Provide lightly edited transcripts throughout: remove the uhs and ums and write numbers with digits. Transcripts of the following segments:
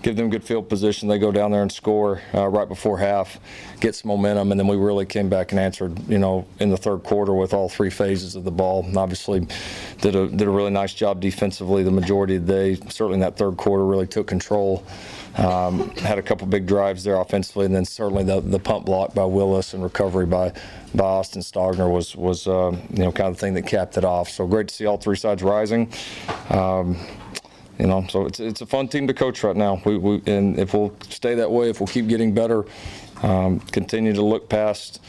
give them good field position. They go down there and score right before half, get some momentum, and then we really came back and answered, in the third quarter with all three phases of the ball. And obviously did a really nice job defensively the majority of the day. Certainly in that third quarter really took control. Had a couple big drives there offensively, and then certainly the pump block by Willis and recovery by Austin Stogner was kind of the thing that capped it off. So great to see all three sides rising. So it's a fun team to coach right now. And if we'll stay that way, if we'll keep getting better, continue to look past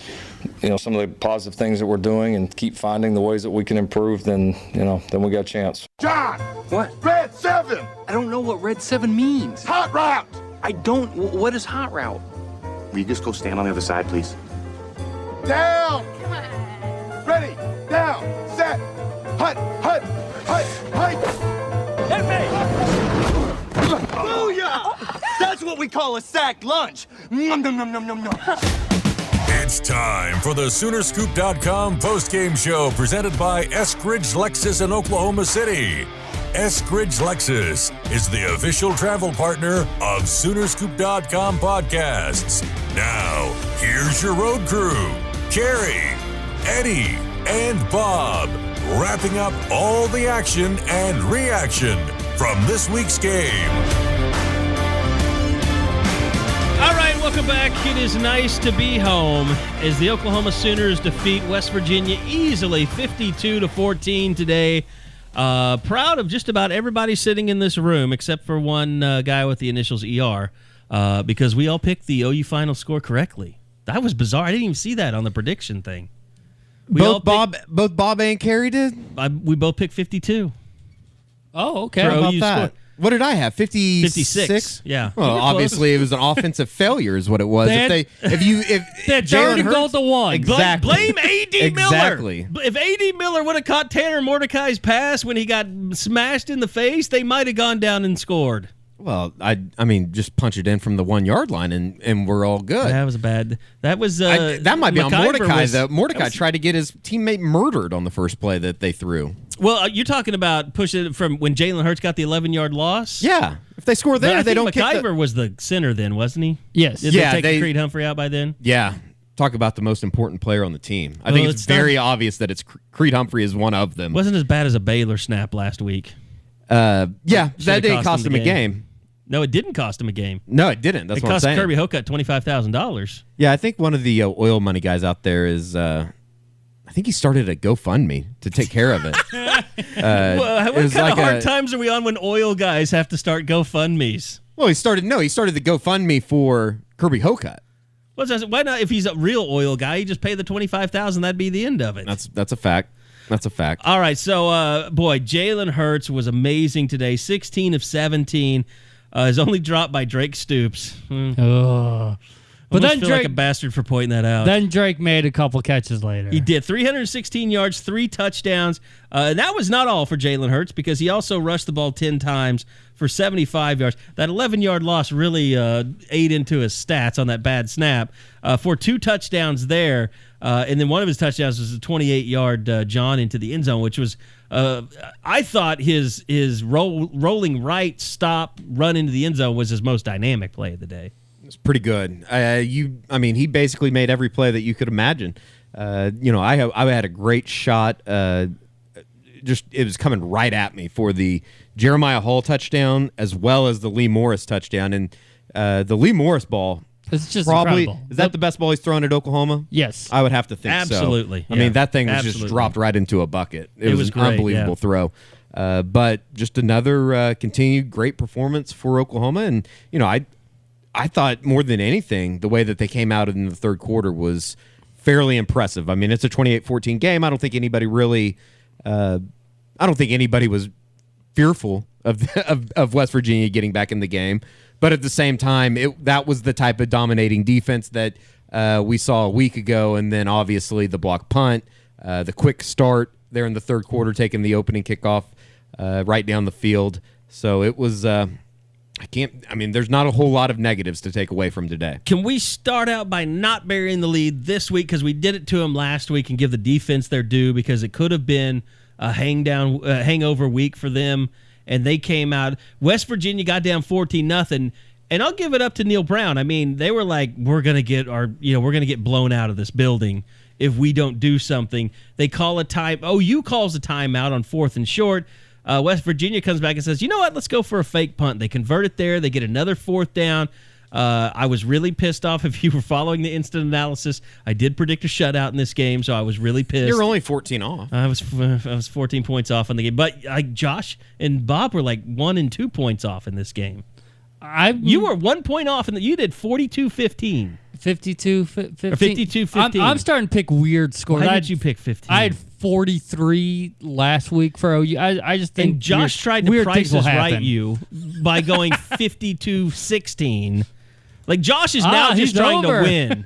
some of the positive things that we're doing and keep finding the ways that we can improve, then we got a chance. John! What? Red 7! I don't know what Red 7 means. Hot route! I don't. What is hot route? Will you just go stand on the other side, please? Down! Come on. Ready, down, set, hut, hut, hut, hut! Hit me! Booyah! That's what we call a sack lunch. Nom, nom, nom, nom, nom, nom. It's time for the Soonerscoop.com postgame show presented by Eskridge Lexus in Oklahoma City. Eskridge Lexus is the official travel partner of Soonerscoop.com podcasts. Now, here's your road crew, Carey, Eddie, and Bob, wrapping up all the action and reaction from this week's game. All right, welcome back. It is nice to be home as the Oklahoma Sooners defeat West Virginia easily 52-14 today. Proud of just about everybody sitting in this room except for one guy with the initials ER because we all picked the OU final score correctly. That was bizarre. I didn't even see that on the prediction thing. Both Bob and Carey did? We both picked 52. Oh, okay. How about OU that? score. What did I have? 56? Yeah. Well, obviously it was an offensive failure is what it was. They had Jalen to Hurts, go to one. Exactly. Blame A.D. Miller. Exactly. If A.D. Miller would have caught Tanner Mordecai's pass when he got smashed in the face, they might have gone down and scored. Well, I mean, just punch it in from the 1 yard line and we're all good. That was bad. That was that might be on Mordecai though. Mordecai was, tried to get his teammate murdered on the first play that they threw. Well, you're talking about pushing it from when Jalen Hurts got the 11-yard loss. Yeah, if they score there, they don't kick. McIver was the center then, wasn't he? Yes. Did they take Creed Humphrey out by then? Yeah. Talk about the most important player on the team. I think it's very obvious that it's Creed Humphrey is one of them. Wasn't as bad as a Baylor snap last week. Yeah, that did cost him a game. No, it didn't cost him a game. No, it didn't. That's what I'm saying. It cost Kirby Hocutt $25,000. Yeah, I think one of the oil money guys out there is, I think he started a GoFundMe to take care of it. What kind of hard times are we on when oil guys have to start GoFundMes? Well, he started the GoFundMe for Kirby Hocutt. Why not? If he's a real oil guy, you just pay the $25,000. That'd be the end of it. That's a fact. That's a fact. All right, so Jalen Hurts was amazing today. 16 of 17. Is only dropped by Drake Stoops. But then feel like a bastard for pointing that out. Then Drake made a couple catches later. He did. 316 yards, 3 touchdowns. And that was not all for Jalen Hurts because he also rushed the ball 10 times for 75 yards. That 11-yard loss really ate into his stats on that bad snap. For 2 touchdowns there, and then one of his touchdowns was a 28-yard John into the end zone, which was I thought his rolling right stop run into the end zone was his most dynamic play of the day. It's pretty good. He basically made every play that you could imagine. I had a great shot. It was coming right at me for the Jeremiah Hall touchdown as well as the Lee Morris touchdown. And the Lee Morris ball, it's just probably incredible. Is that the best ball he's thrown at Oklahoma? Yes, I would have to think absolutely. So. I mean, that thing was just dropped right into a bucket. It was an great, unbelievable throw. But just another continued great performance for Oklahoma. And I thought more than anything, the way that they came out in the third quarter was fairly impressive. I mean, it's a 28-14 game. I don't think anybody really was fearful of West Virginia getting back in the game. But at the same time, that was the type of dominating defense that we saw a week ago. And then obviously the block punt, the quick start there in the third quarter, taking the opening kickoff right down the field. So it was there's not a whole lot of negatives to take away from today. Can we start out by not burying the lead this week because we did it to them last week and give the defense their due because it could have been a hangover week for them and they came out. West Virginia got down 14-0, and I'll give it up to Neil Brown. I mean, they were like, we're gonna get blown out of this building if we don't do something. They call a time. OU calls a timeout on 4th and short. West Virginia comes back and says, you know what? Let's go for a fake punt. They convert it there. They get another 4th down. I was really pissed off. If you were following the instant analysis, I did predict a shutout in this game, so I was really pissed. You're only 14 off. I was 14 points off on the game. But Josh and Bob were like 1 and 2 points off in this game. You were 1 point off, and you did 42-15. 52-15. Or 52-15. I'm starting to pick weird scores. Why did you pick 15? I had 43 last week for OU. I just think and Josh tried to price us right you by going 52-16. Like, Josh is now just trying to win.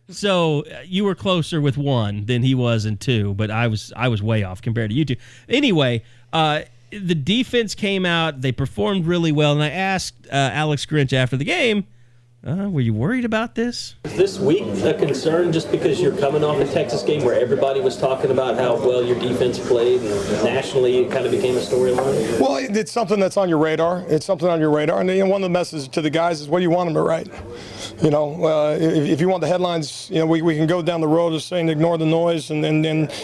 So you were closer with 1 than he was in 2, but I was way off compared to you two. Anyway, the defense came out. They performed really well, and I asked Alex Grinch after the game, were you worried about this? Is this week a concern just because you're coming off a Texas game where everybody was talking about how well your defense played, and nationally it kind of became a storyline? Well, it's something that's on your radar. And one of the messages to the guys is, what do you want them to write? If you want the headlines, we can go down the road of saying ignore the noise and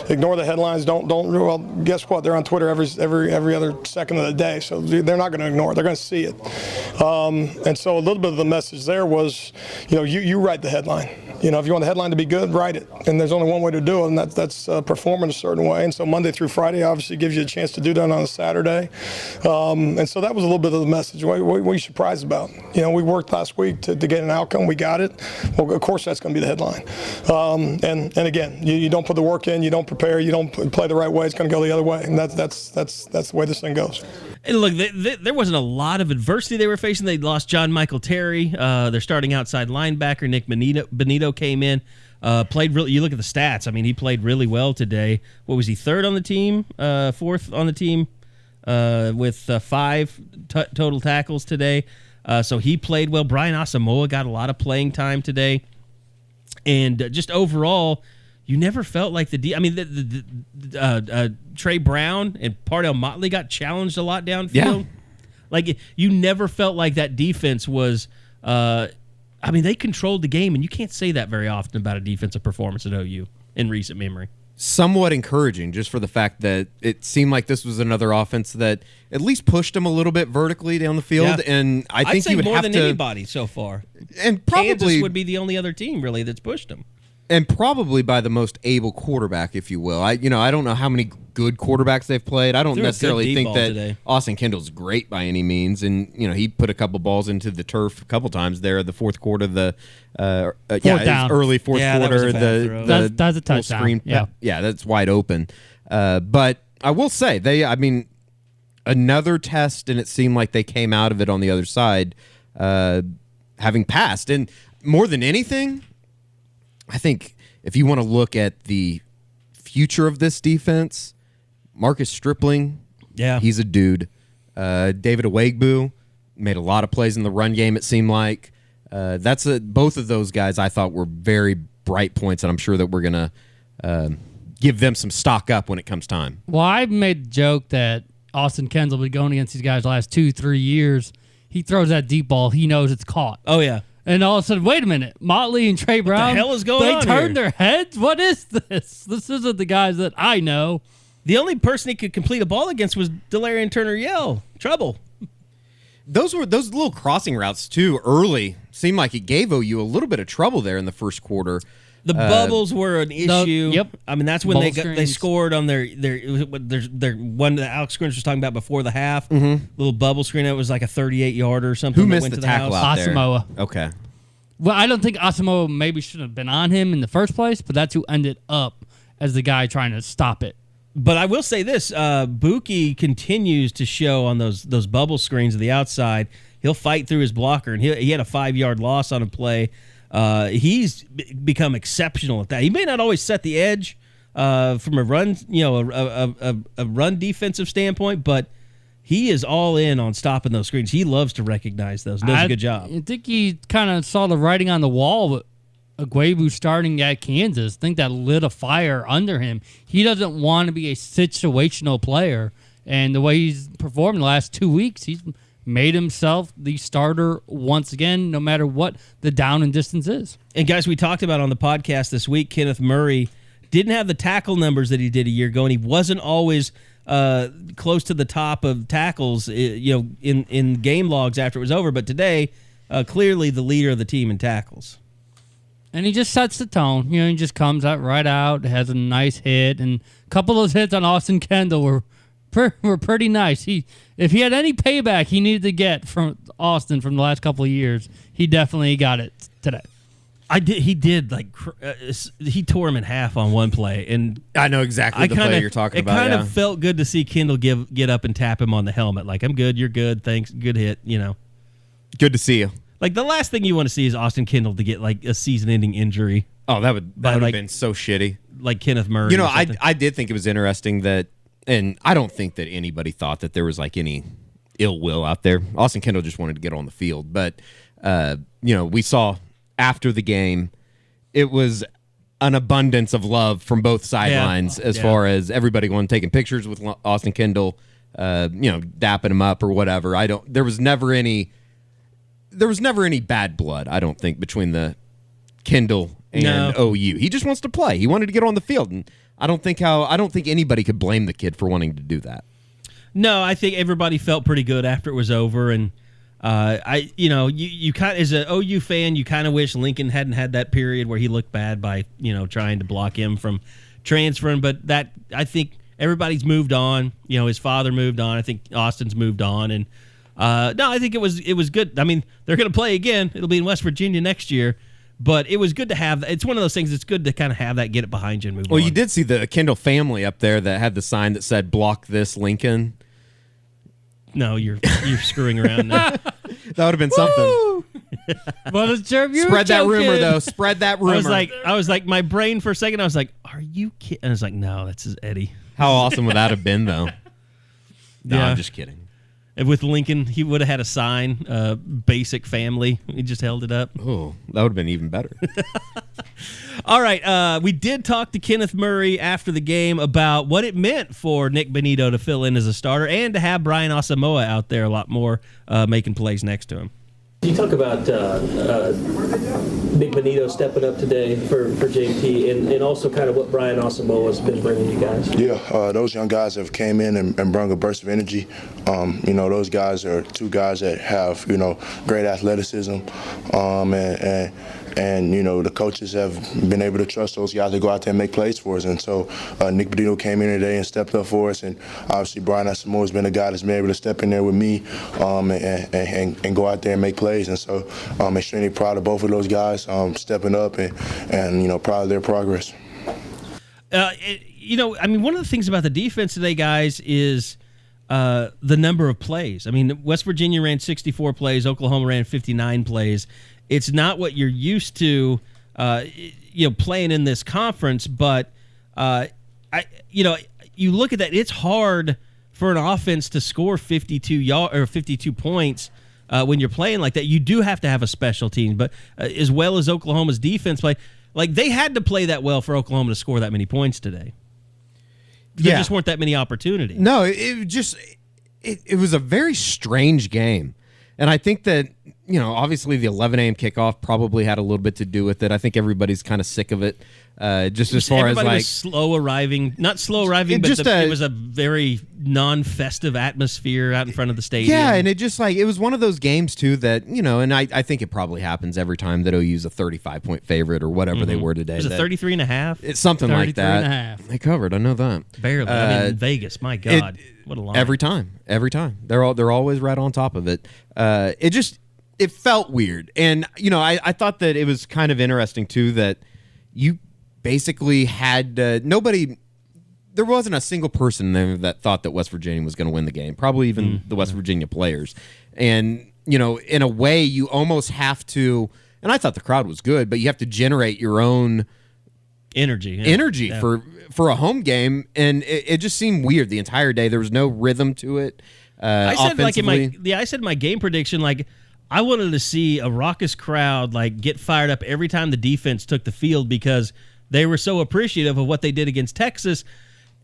ignore the headlines. Well, guess what? They're on Twitter every other second of the day, so they're not going to ignore it. They're going to see it. And so a little bit of the message there was, you write the headline. If you want the headline to be good, write it. And there's only one way to do it, and that's perform in a certain way. And so Monday through Friday obviously gives you a chance to do that on a Saturday. And so that was a little bit of the message. What are you surprised about? We worked last week to get an outcome. We got it. Well, of course, that's going to be the headline. And again, you don't put the work in, you don't prepare, you don't play the right way, it's going to go the other way. And that's the way this thing goes. And look, there wasn't a lot of adversity they were facing. They lost John Michael Terry. Their starting outside linebacker, Nick Benito came in. Played really. You look at the stats. I mean, he played really well today. What was he, 3rd on the team? 4th on the team with 5 total tackles today. So he played well. Brian Asamoah got a lot of playing time today. And just overall, you never felt like Trey Brown and Pardell Motley got challenged a lot downfield. Yeah. Like, you never felt like that defense was they controlled the game, and you can't say that very often about a defensive performance at OU in recent memory. Somewhat encouraging, just for the fact that it seemed like this was another offense that at least pushed them a little bit vertically down the field, and I think you would more have than to anybody so far. And probably Kansas would be the only other team really that's pushed them. And probably by the most able quarterback, if you will. I don't know how many good quarterbacks they've played. I don't necessarily think that today. Austin Kendall's great by any means, and he put a couple balls into the turf a couple times there. The fourth quarter, early fourth quarter, that's a touchdown. Screen, that's wide open. But I will say another test, and it seemed like they came out of it on the other side, having passed. And more than anything, I think if you want to look at the future of this defense, Marcus Stripling, he's a dude. David Awegbu made a lot of plays in the run game, it seemed like. Both of those guys I thought were very bright points, and I'm sure that we're going to give them some stock up when it comes time. Well, I made the joke that Austin Kendall been going against these guys the last 2-3 years. He throws that deep ball, he knows it's caught. Oh, yeah. And all of a sudden, wait a minute, Motley and Trey Brown. What the hell is going on here? They turned their heads? What is this? This isn't the guys that I know. The only person he could complete a ball against was Delarian Turner-Yell. Trouble. Those little crossing routes, too, early. Seemed like it gave OU a little bit of trouble there in the first quarter. The bubbles were an issue. Yep. I mean, that's when they scored on their one that Alex Grinch was talking about before the half. Mm-hmm. Little bubble screen. It was like a 38-yarder or something. Who missed the tackle out there? Asamoah. Okay. Well, I don't think Asamoah maybe should have been on him in the first place, but that's who ended up as the guy trying to stop it. But I will say this: Buki continues to show on those bubble screens to the outside. He'll fight through his blocker, and he had a 5-yard loss on a play. He's become exceptional at that. He may not always set the edge from a run, a run defensive standpoint, but he is all in on stopping those screens. He loves to recognize those. Does a good job. I think he kind of saw the writing on the wall with Awegbu starting at Kansas. I think that lit a fire under him. He doesn't want to be a situational player, And the way he's performed the last 2 weeks, he's made himself the starter once again, no matter what the down and distance is. And guys, we talked about on the podcast this week, Kenneth Murray didn't have the tackle numbers that he did a year ago, and he wasn't always close to the top of tackles, in game logs after it was over. But today, clearly the leader of the team in tackles. And he just sets the tone. He just comes out right out, has a nice hit, and a couple of those hits on Austin Kendall were pretty nice. If he had any payback he needed to get from Austin from the last couple of years, he definitely got it today. He did he tore him in half on one play, and I know exactly the play you're talking about. It kind of felt good to see Kendall get up and tap him on the helmet, like, I'm good, you're good, thanks, good hit, Good to see you. Like, the last thing you want to see is Austin Kendall to get like a season-ending injury. Oh, that would have been so shitty. Like Kenneth Murray. I did think it was interesting that, and I don't think that anybody thought that there was like any ill will out there. Austin Kendall just wanted to get on the field, but we saw after the game, it was an abundance of love from both sidelines as far as everybody going taking pictures with Austin Kendall, dapping him up or whatever. There was never any bad blood, I don't think, between the Kendall and OU. He just wants to play. He wanted to get on the field, and I don't think anybody could blame the kid for wanting to do that. No, I think everybody felt pretty good after it was over, and you kind of, as an OU fan, you kind of wish Lincoln hadn't had that period where he looked bad by trying to block him from transferring. But that, I think everybody's moved on. His father moved on. I think Austin's moved on, and no, I think it was good. I mean, they're going to play again. It'll be in West Virginia next year. But it was good to have. It's one of those things. It's good to kind of have that, get it behind you, and move on. Well, you did see the Kendall family up there that had the sign that said "Block this, Lincoln." No, you're screwing around now. That would have been something. Well, spread that rumor, though. Spread that rumor. I was like, my brain for a second. I was like, "Are you kidding?" And I was like, "No, that's his Eddie." How awesome would that have been, though? No, yeah. I'm just kidding. And with Lincoln, he would have had a sign, basic family. He just held it up. Oh, that would have been even better. All right. We did talk to Kenneth Murray after the game about what it meant for Nick Benito to fill in as a starter and to have Brian Asamoah out there a lot more making plays next to him. You talk about Nick Benito stepping up today for JT and also kind of what Brian Asamoah has been bringing you guys. Yeah, those young guys have came in and brought a burst of energy. Those guys are two guys that have, great athleticism, and the coaches have been able to trust those guys to go out there and make plays for us. And so Nick Benito came in today and stepped up for us. And obviously Brian Asamoah has been a guy that's been able to step in there with me and go out there and make plays. And so I'm extremely proud of both of those guys stepping up and proud of their progress. One of the things about the defense today, guys, is the number of plays. I mean, West Virginia ran 64 plays. Oklahoma ran 59 plays. It's not what you're used to, playing in this conference. But you look at that. It's hard for an offense to score 52 points when you're playing like that. You do have to have a special team, but as well as Oklahoma's defense play, like they had to play that well for Oklahoma to score that many points today. There just weren't that many opportunities. No, it was a very strange game. And I think that, obviously the 11 a.m. kickoff probably had a little bit to do with it. I think everybody's kind of sick of it. Just as far as like was slow arriving, not slow arriving, but it was a very non-festive atmosphere out in front of the stadium. Yeah, and it was one of those games too that and I think it probably happens every time that OU's a 35-point favorite or whatever they were today. It was a 33.5. It's something like that. They covered. I know that barely. In Vegas, my God, what a line! Every time, they're always right on top of it. It felt weird, and I thought that it was kind of interesting too that you basically had nobody. There wasn't a single person there that thought that West Virginia was going to win the game. Probably even the West Virginia players. And in a way, you almost have to. And I thought the crowd was good, but you have to generate your own energy for a home game, and it just seemed weird the entire day. There was no rhythm to it. I said in my game prediction, like, I wanted to see a raucous crowd like get fired up every time the defense took the field because they were so appreciative of what they did against Texas.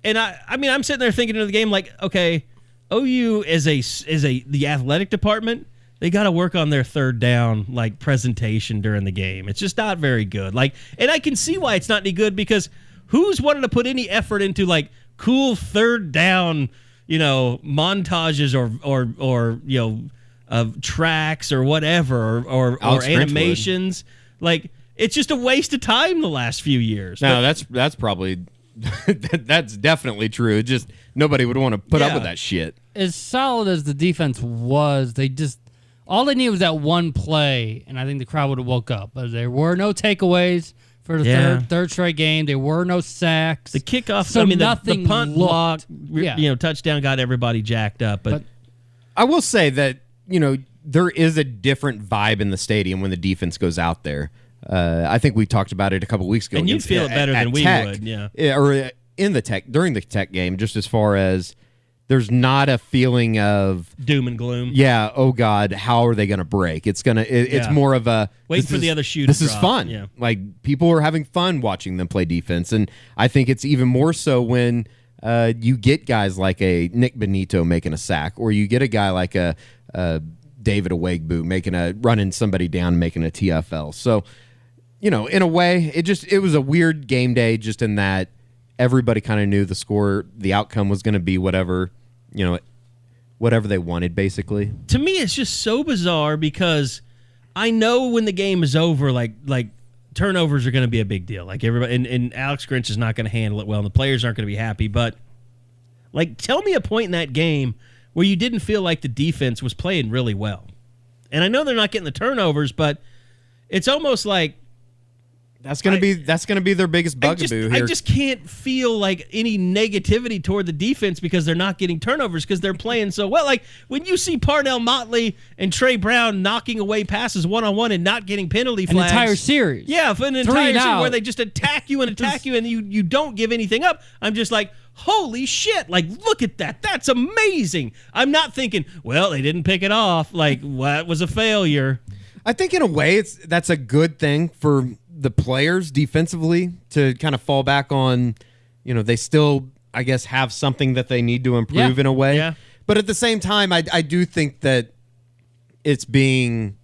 And I mean, I'm sitting there thinking of the game like, okay, OU is the athletic department. They got to work on their third down like presentation during the game. It's just not very good. Like, and I can see why it's not any good because who's wanting to put any effort into like cool third down, montages or tracks or whatever or animations. Like, it's just a waste of time the last few years. No, that's probably that's definitely true. Just nobody would want to put up with that shit. As solid as the defense was, all they needed was that one play, and I think the crowd would have woke up. But there were no takeaways for the third straight game. There were no sacks. The kickoff, so the punt block, touchdown got everybody jacked up. But I will say that, there is a different vibe in the stadium when the defense goes out there. I think we talked about it a couple weeks ago. And you'd feel it better than we would, or during the Tech game, just as far as there's not a feeling of doom and gloom. Yeah. Oh God, how are they going to break? It's more of a wait for the other shoe. This is fun. Yeah. Like people are having fun watching them play defense, and I think it's even more so when you get guys like a Nick Benito making a sack, or you get a guy like a David Awegbu running somebody down, and making a TFL. So, in a way, it was a weird game day, just in that everybody kind of knew the outcome was going to be whatever they wanted, basically. To me, it's just so bizarre because I know when the game is over, like turnovers are going to be a big deal. Like everybody, and Alex Grinch is not going to handle it well, and the players aren't going to be happy. But like, tell me a point in that game where you didn't feel like the defense was playing really well. And I know they're not getting the turnovers, but it's almost like that's going to be their biggest bugaboo here. I just can't feel like any negativity toward the defense because they're not getting turnovers because they're playing so well. Like when you see Parnell Motley and Trey Brown knocking away passes one-on-one and not getting penalty flags. An entire series. Yeah, for an entire series where they just attack you and you don't give anything up. I'm just like, holy shit, like, look at that. That's amazing. I'm not thinking, well, they didn't pick it off. Like, that was a failure. I think in a way that's a good thing for the players defensively to kind of fall back on, they still, I guess, have something that they need to improve in a way. Yeah. But at the same time, I do think that it's being,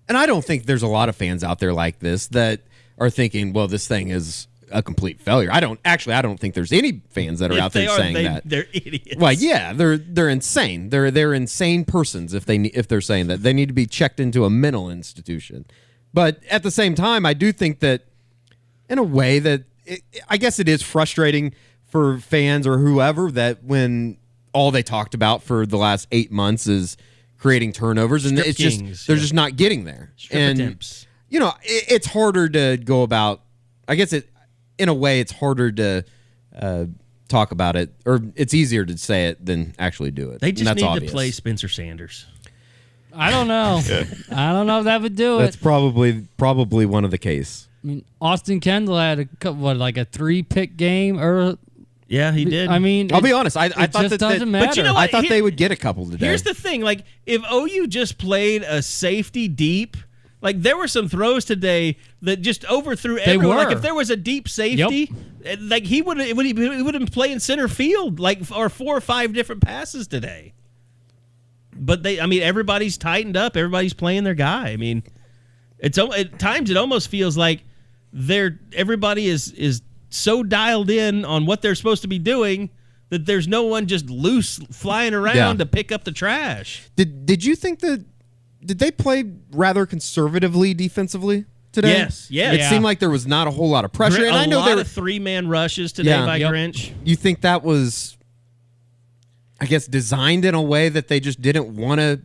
and I don't think there's a lot of fans out there like this that are thinking, well, this thing is a complete failure. I don't think there's any fans that are out there saying that. They're idiots. Well, yeah, they're insane. They're insane persons if they're saying that. They need to be checked into a mental institution. But at the same time, I do think that in a way that I guess it is frustrating for fans or whoever that when all they talked about for the last 8 months is creating turnovers, and they're just not getting there. Attempts. It's harder to go about. I guess in a way, it's harder to talk about it, or it's easier to say it than actually do it. They just need obvious. to play Spencer Sanders. I don't know. I don't know if that would do it. That's probably one of the case. I mean, Austin Kendall had a 3-pick game, or yeah, he did. I mean, I'll be honest. I thought that doesn't matter. But you know what? I thought they would get a couple today. Here's the thing: like, if OU just played a safety deep, like there were some throws today that just overthrew everyone. Like if there was a deep safety, like he would have been playing center field, like or 4 or 5 different passes today. But everybody's tightened up. Everybody's playing their guy. I mean, at times it almost feels like everybody is so dialed in on what they're supposed to be doing that there's no one just loose flying around to pick up the trash. Did you think that? Did they play rather conservatively defensely today? Yes. It seemed like there was not a whole lot of pressure. And I know there were 3-man rushes today by Grinch. You think that was, I guess, designed in a way that they just didn't want to?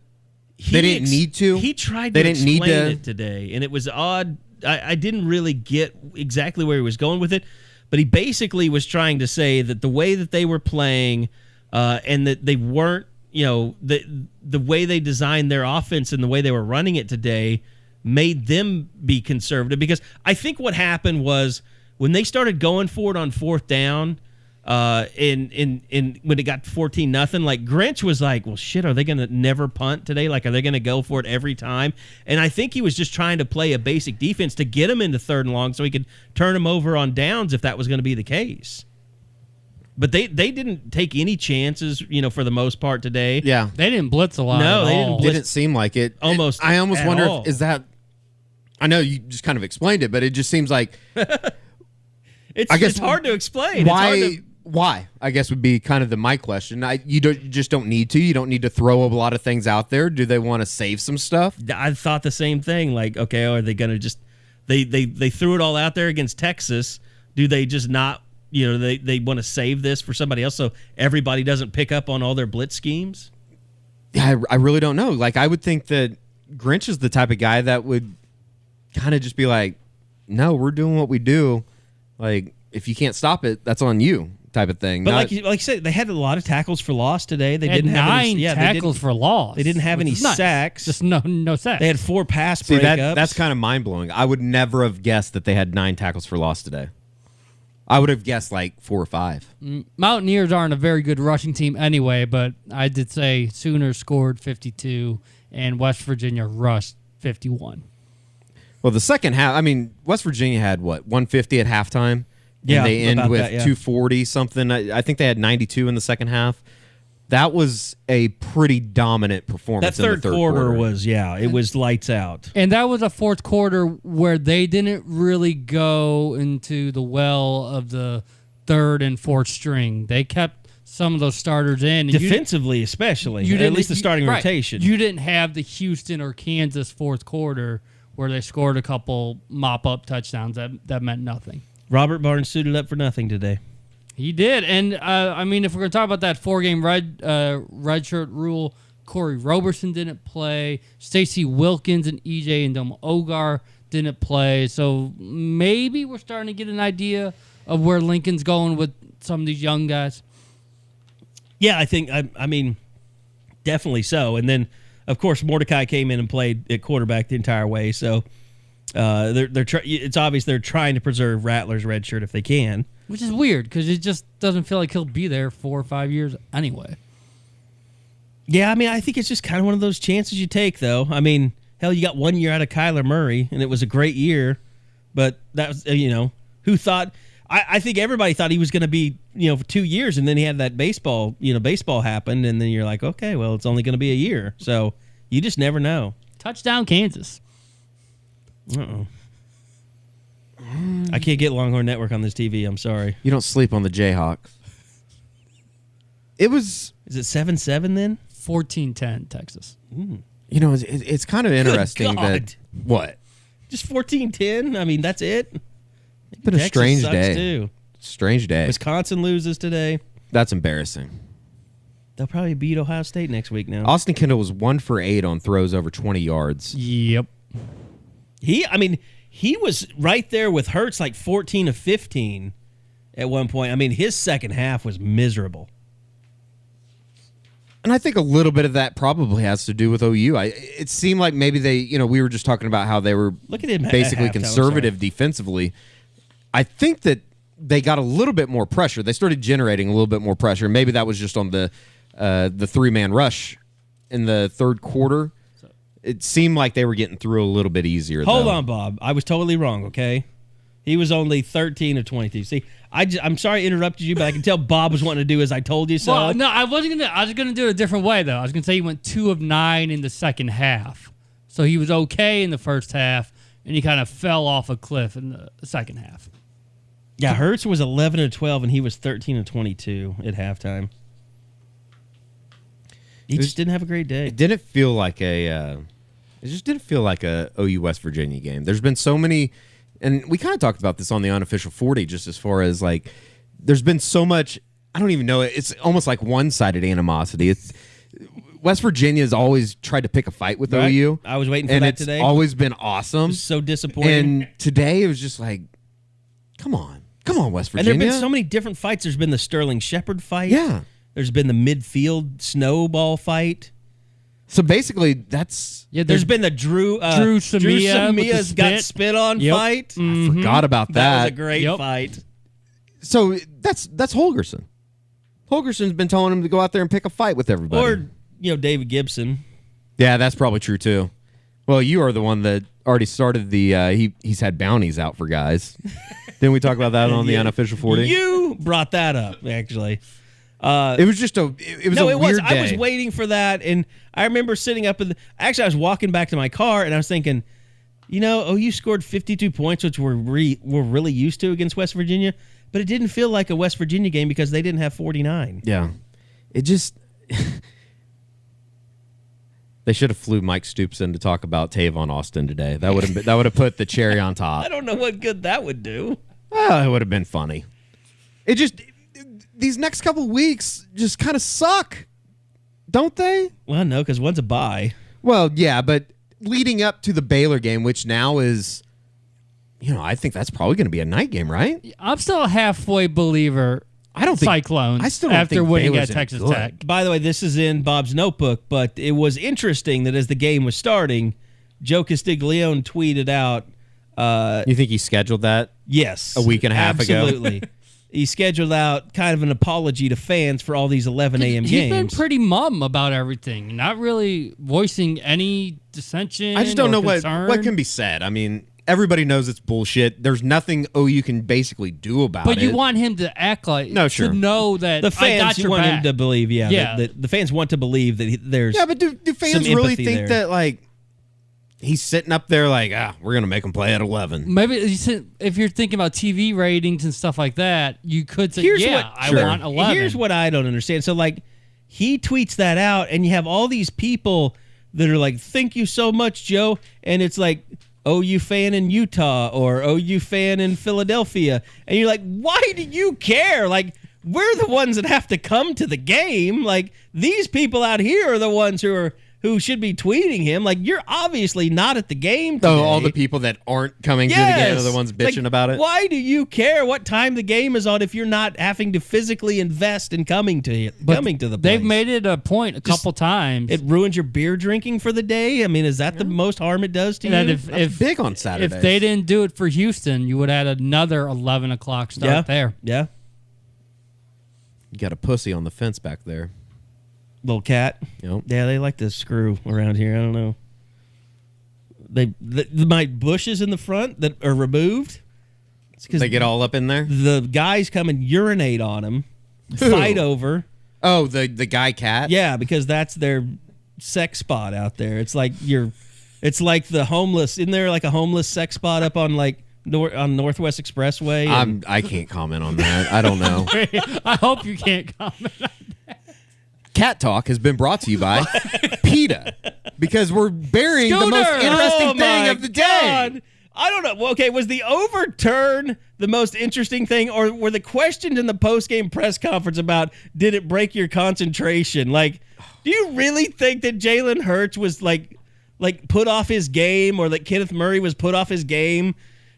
They didn't need to. He tried to explain it today, and it was odd. I didn't really get exactly where he was going with it, but he basically was trying to say that the way that they were playing, and that they weren't, the way they designed their offense and the way they were running it today made them be conservative. Because I think what happened was when they started going for it on 4th down, in when it got 14-0, like Grinch was like, well, shit, are they going to never punt today? Like, are they going to go for it every time? And I think he was just trying to play a basic defense to get him into 3rd and long so he could turn him over on downs if that was going to be the case. But they didn't take any chances, for the most part today. Yeah. They didn't blitz a lot. No, at they all. didn't blitz. Didn't seem like it. I almost at wonder all. if is that. I know you just kind of explained it, but it just seems like it's hard to explain. It's hard to, why? I guess would be kind of my question. You just don't need to. You don't need to throw a lot of things out there. Do they want to save some stuff? I thought the same thing. Like, okay, are they going to just they threw it all out there against Texas? Do they just not? They want to save this for somebody else so everybody doesn't pick up on all their blitz schemes? Yeah, I really don't know. Like, I would think that Grinch is the type of guy that would kind of just be like, no, we're doing what we do. Like, if you can't stop it, that's on you type of thing. But like you said, they had a lot of tackles for loss today. They didn't have nine tackles for loss. They didn't have any sacks. Just no sacks. They had 4 pass See, breakups. that's kind of mind-blowing. I would never have guessed that they had 9 tackles for loss today. I would have guessed like 4 or 5. Mountaineers aren't a very good rushing team anyway, but I did say Sooners scored 52 and West Virginia rushed 51. Well, the second half, West Virginia had, 150 at halftime? Yeah, and they end about with that, yeah. 240 something. I think they had 92 in the second half. That was a pretty dominant performance. That third quarter was, it was lights out. And that was a fourth quarter where they didn't really go into the well of the third and fourth string. They kept some of those starters in. And Defensively, especially. At least the starting rotation. You didn't have the Houston or Kansas fourth quarter where they scored a couple mop-up touchdowns that meant nothing. Robert Barnes suited up for nothing today. He did. And, if we're going to talk about that 4-game red shirt rule, Corey Roberson didn't play. Stacey Wilkins and EJ and Dom Ogar didn't play. So maybe we're starting to get an idea of where Lincoln's going with some of these young guys. Yeah, I think, definitely so. And then, of course, Mordecai came in and played at quarterback the entire way. So it's obvious they're trying to preserve Rattler's red shirt if they can. Which is weird because it just doesn't feel like he'll be there 4 or 5 years anyway. Yeah, I think it's just kind of one of those chances you take, though. Hell, you got 1 year out of Kyler Murray, and it was a great year. But that was, who thought? I think everybody thought he was going to be, for 2 years, and then he had that baseball happened, and then you're like, okay, well, it's only going to be a year. So you just never know. Touchdown, Kansas. Uh-oh. I can't get Longhorn Network on this TV. I'm sorry. You don't sleep on the Jayhawks. Is it 7-7 then? 14-10 Texas. It's kind of interesting God. that what? Just 14-10? That's it? But a Texas strange sucks day. Too. Strange day. Wisconsin loses today. That's embarrassing. They'll probably beat Ohio State next week now. Austin Kendall was 1 for 8 on throws over 20 yards. Yep. He was right there with Hurts, like 14 of 15 at one point. His second half was miserable. And I think a little bit of that probably has to do with OU. It seemed like maybe they, we were just talking about how they were Look at him basically at halftime, conservative defensively. I think that they got a little bit more pressure. They started generating a little bit more pressure. Maybe that was just on the 3-man rush in the third quarter. It seemed like they were getting through a little bit easier. Hold on, Bob. I was totally wrong, okay? He was only 13 of 22. See, I'm sorry I interrupted you, but I can tell Bob was wanting to do as I told you so. Well, no, I wasn't gonna. I was gonna do it a different way though. I was gonna say he went 2 of 9 in the second half, so he was okay in the first half, and he kind of fell off a cliff in the second half. Yeah, Hurts was 11 of 12, and he was 13 of 22 at halftime. He just didn't have a great day. It didn't feel like it just didn't feel like a OU West Virginia game. There's been so many, and we kind of talked about this on the unofficial 40, just as far as like, there's been so much. I don't even know. It's almost like one-sided animosity. It's West Virginia's always tried to pick a fight with OU. I was waiting for that today. And it's always been awesome. So disappointing. And today it was just like, come on, West Virginia. And there have been so many different fights. There's been the Sterling Shepard fight. Yeah. There's been the midfield snowball fight. So basically, that's there's been the Drew Samia's got spit on fight. I forgot about that. That was a great fight. So that's Holgerson. Holgerson's been telling him to go out there and pick a fight with everybody. Or David Gibson. Yeah, that's probably true too. Well, you are the one that already started the. He's had bounties out for guys. Didn't we talk about that on the unofficial 40? You brought that up, actually. It was just a. It was a weird day. I was waiting for that, and I remember sitting up actually, I was walking back to my car, and I was thinking, OU scored 52 points, which we're really used to against West Virginia, but it didn't feel like a West Virginia game because they didn't have 49. Yeah, it just. They should have flew Mike Stoops in to talk about Tavon Austin today. That would have put the cherry on top. I don't know what good that would do. Well, it would have been funny. It just these next couple weeks just kind of suck, don't they? Well, no, because one's a bye. Well, yeah, but leading up to the Baylor game, which now is, I think that's probably going to be a night game, right? I'm still a halfway believer. I don't think Cyclones. I still don't after think winning Baylor's at Texas any good. Tech. By the way, this is in Bob's notebook, but it was interesting that as the game was starting, Joe Castiglione tweeted out. You think he scheduled that? Yes. A week and a half ago? Absolutely. He scheduled out kind of an apology to fans for all these 11 a.m. games. He's been pretty mum about everything, not really voicing any dissension. I just don't know concern. what can be said. I mean, everybody knows it's bullshit. There's nothing OU can basically do about it. But you want him to act like to know that the fans I got your want back. him to believe. The fans want to believe that there's. Yeah, but do fans some really empathy think there. that he's sitting up there we're gonna make him play at 11? Maybe if you're thinking about TV ratings and stuff like that, you could say, I want 11. Here's what I don't understand. So he tweets that out, and you have all these people that are like, "Thank you so much, Joe," and it's like, OU fan in Utah or OU fan in Philadelphia. And you're like, why do you care? We're the ones that have to come to the game. These people out here are the ones who should be tweeting him. You're obviously not at the game today. Oh, all the people that aren't coming to the game are the ones bitching about it? Why do you care what time the game is on if you're not having to physically invest in coming to the place? They've made it a point a couple times. It ruins your beer drinking for the day? I mean, is that the most harm it does to you? And That's big on Saturdays. If they didn't do it for Houston, you would add another 11 o'clock start there. Yeah. You got a pussy on the fence back there. Little cat. Yep. Yeah, they like to screw around here. I don't know. My bushes in the front that are removed. They get all up in there? The guys come and urinate on them, fight over. Oh, the guy cat? Yeah, because that's their sex spot out there. It's like the homeless. Isn't there like a homeless sex spot up on on Northwest Expressway? I can't comment on that. I don't know. I hope you can't comment on that. Cat Talk has been brought to you by PETA, because we're burying the most interesting thing of the day. I don't know. Well, okay, was the overturn the most interesting thing, or were the questions in the post-game press conference about did it break your concentration? Do you really think that Jalen Hurts was like put off his game, or that Kenneth Murray was put off his game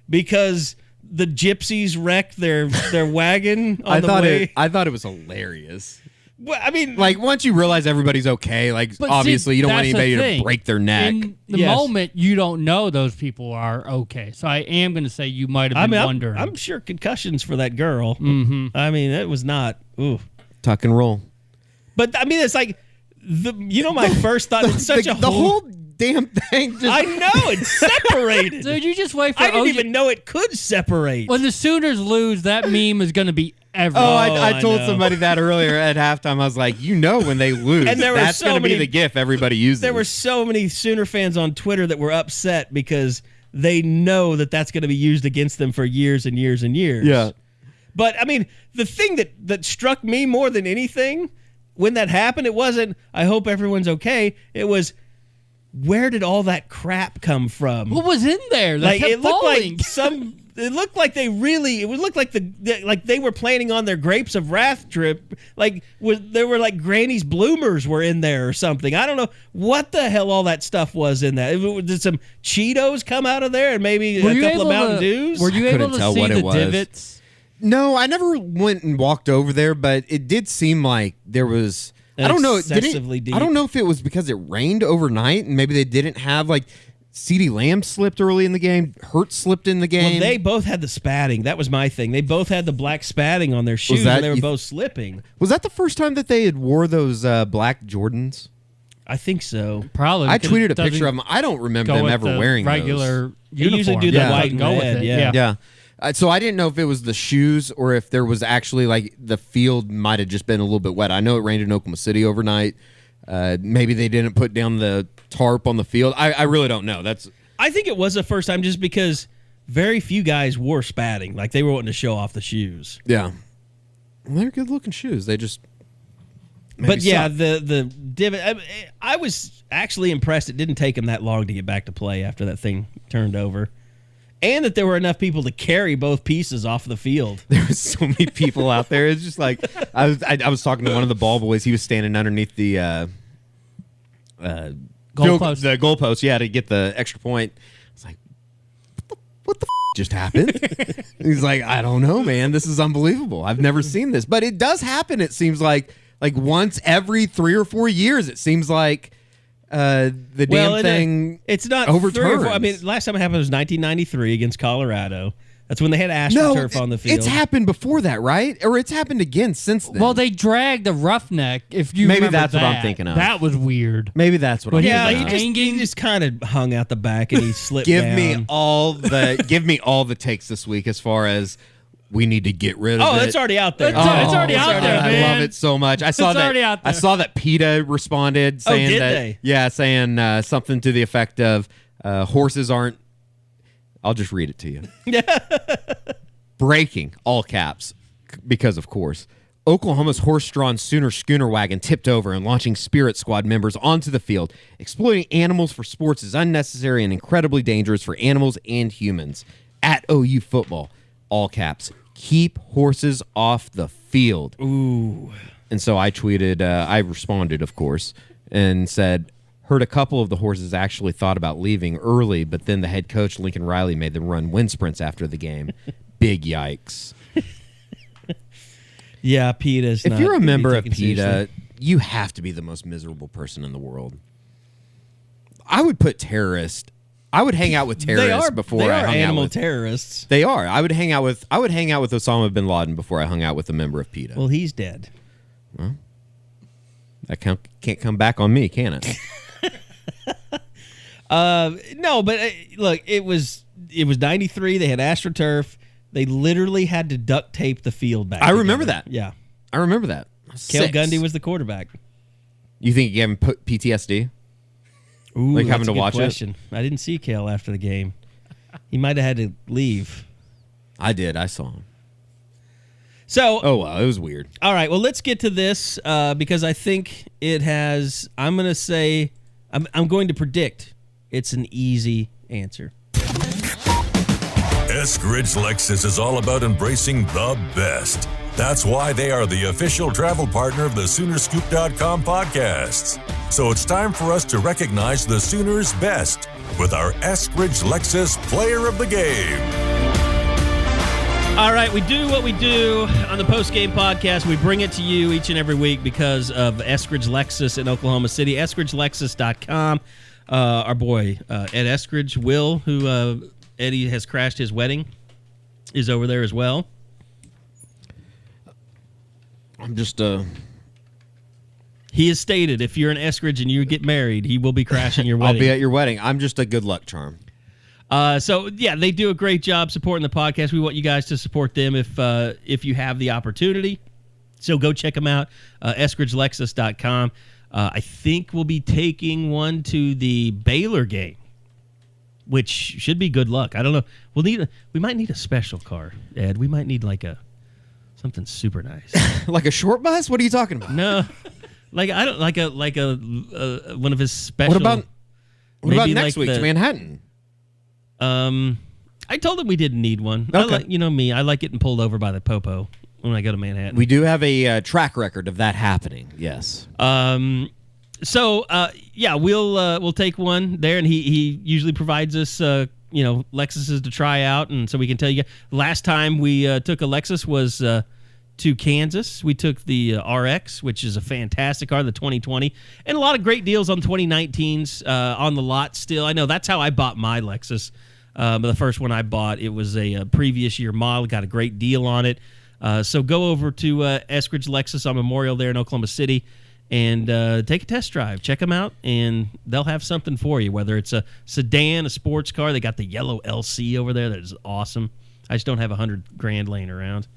because the gypsies wrecked their wagon on the way? I thought it was hilarious. Well, I mean, once you realize everybody's okay, obviously you don't want anybody to break their neck. In the moment, you don't know those people are okay. So I am going to say you might have been wondering. I'm sure concussions for that girl. Mm-hmm. I mean, it was not. Ooh. Tuck and roll. But I mean, it's my first thought. It's such the whole damn thing. I know it's separated. Dude, you just wait for. I didn't even know it could separate. When the Sooners lose, that meme is going to be everywhere. Oh, I told somebody that earlier at halftime. I was like, when they lose, and that's going to be the gif everybody uses. There were so many Sooner fans on Twitter that were upset because they know that that's going to be used against them for years and years and years. Yeah. But I mean, the thing that struck me more than anything when that happened, it wasn't, I hope everyone's okay. It was, where did all that crap come from? What was in there? It looked like they were planning on their Grapes of Wrath trip. There were Granny's Bloomers were in there or something. I don't know what the hell all that stuff was in that. Did some Cheetos come out of there and maybe a couple of Mountain Dews? Were you able to see the divots? No, I never went and walked over there, but it did seem like there was. I don't know. Deep. I don't know if it was because it rained overnight and maybe they didn't have CeeDee Lamb slipped early in the game. Hurts slipped in the game. Well, they both had the spatting. That was my thing. They both had the black spatting on their shoes, and they were both slipping. Was that the first time that they had wore those black Jordans? I think so. Probably. I because tweeted it a picture of doesn't them. I don't remember go them with ever the wearing regular those. They usually uniform. do the It white doesn't and go with red, it. yeah. Yeah. So I didn't know if it was the shoes or if there was actually like the field might have just been a little bit wet. I know it rained in Oklahoma City overnight. Maybe they didn't put down the tarp on the field. I really don't know. I think it was the first time just because very few guys wore spatting. Like they were wanting to show off the shoes. Yeah. Well, they're good looking shoes. They just. But yeah, suck. the divot. I was actually impressed. It didn't take him that long to get back to play after that thing turned over, and that there were enough people to carry both pieces off the field. There was so many people out there. It's just like I was talking to one of the ball boys. He was standing underneath the Goalpost. The goalpost. Yeah, to get the extra point. I was like, what the just happened? He's like, I don't know, man. This is unbelievable. I've never seen this, but it does happen. It seems like once every 3 or 4 years. It seems like the damn thing. It's not overturns. 3 or 4. I mean, last time it happened was 1993 against Colorado. That's when they had AstroTurf on the field. It's happened before that, right? Or it's happened again since then. Well, they dragged the roughneck. If you Maybe remember that's what I'm that. thinking of. That was weird. Maybe that's what I'm Yeah, thinking of. he just kind of hung out the back and he slipped Give down. me all the takes this week as far as we need to get rid of it. Oh, it's already out there. It's already out there, I man. love it so much. I saw It's already out that. I there. saw that PETA responded saying did that. they? Yeah, saying something to the effect of horses aren't. I'll just read it to you. Breaking, all caps, because of course. Oklahoma's horse-drawn Sooner schooner wagon tipped over and launching Spirit Squad members onto the field. Exploiting animals for sports is unnecessary and incredibly dangerous for animals and humans. At OU football, all caps. Keep horses off the field. Ooh. And so I tweeted, I responded, of course, and said, heard a couple of the horses actually thought about leaving early, but then the head coach, Lincoln Riley, made them run wind sprints after the game. Big yikes. Yeah, PETA's If not you're a to be member of taken PETA, seriously. you have to be the most miserable person in the world. I would put terrorist. I would hang out with terrorists before I hung animal out with terrorists. They are. I would hang out with Osama bin Laden before I hung out with a member of PETA. Well, he's dead. That can't come back on me, can it? No, but look, it was 93. They had AstroTurf. They literally had to duct tape the field back. I remember together. that. Yeah. I remember that. Cale Gundy was the quarterback. You think you gave him PTSD? Ooh, Like having that's to a good watch question. I didn't see Cale after the game. He might have had to leave. I did. I saw him. So, Oh, wow. It was weird. all right, well, let's get to this because I think it has. I'm going to say, I'm going to predict it's an easy answer. Eskridge Lexus is all about embracing the best. That's why they are the official travel partner of the Soonerscoop.com podcasts. So it's time for us to recognize the Sooners' best with our Eskridge Lexus Player of the Game. All right, we do what we do on the post-game podcast. We bring it to you each and every week because of Eskridge Lexus in Oklahoma City. EskridgeLexus.com. Our boy Ed Eskridge, Will, who Eddie has crashed his wedding, is over there as well. I'm just He has stated if you're an Eskridge and you get married, he will be crashing your I'll wedding. be at your wedding. I'm just a good luck charm. So yeah, they do a great job supporting the podcast. We want you guys to support them if you have the opportunity. So go check them out, EskridgeLexus.com. I think we'll be taking one to the Baylor game, which should be good luck. I don't know. We might need a special car, Ed. We might need like something super nice. Like a short bus? What are you talking about? No, like I don't like a one of his special. What about maybe next like week to Manhattan? I told him we didn't need one. Okay. I like, you know me, I like getting pulled over by the popo when I go to Manhattan. We do have a track record of that happening. Yes. So we'll take one there, and he usually provides us Lexuses to try out, and so we can tell you. Last time we took a Lexus was to Kansas. We took the RX, which is a fantastic car, the 2020, and a lot of great deals on 2019s on the lot still. I know that's how I bought my Lexus. But the first one I bought, it was a previous year model, got a great deal on it. So go over to Eskridge Lexus on Memorial there in Oklahoma City and take a test drive. Check them out, and they'll have something for you, whether it's a sedan, a sports car. They got the yellow LC over there that is awesome. I just don't have $100,000 laying around.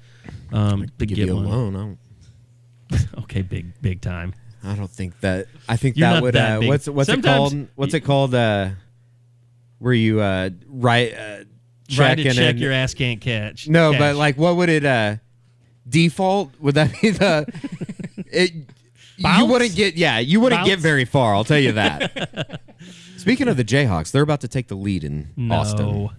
To give you a loan. Okay, big time. I don't think that. I think You're that not would. that big. What's it called? What's it called? Where you write Write a check your ass can't catch. No, Cash. but like, what would it default? Would that be the? You wouldn't get. Yeah, you wouldn't get very far. I'll tell you that. Speaking of the Jayhawks, they're about to take the lead in Austin.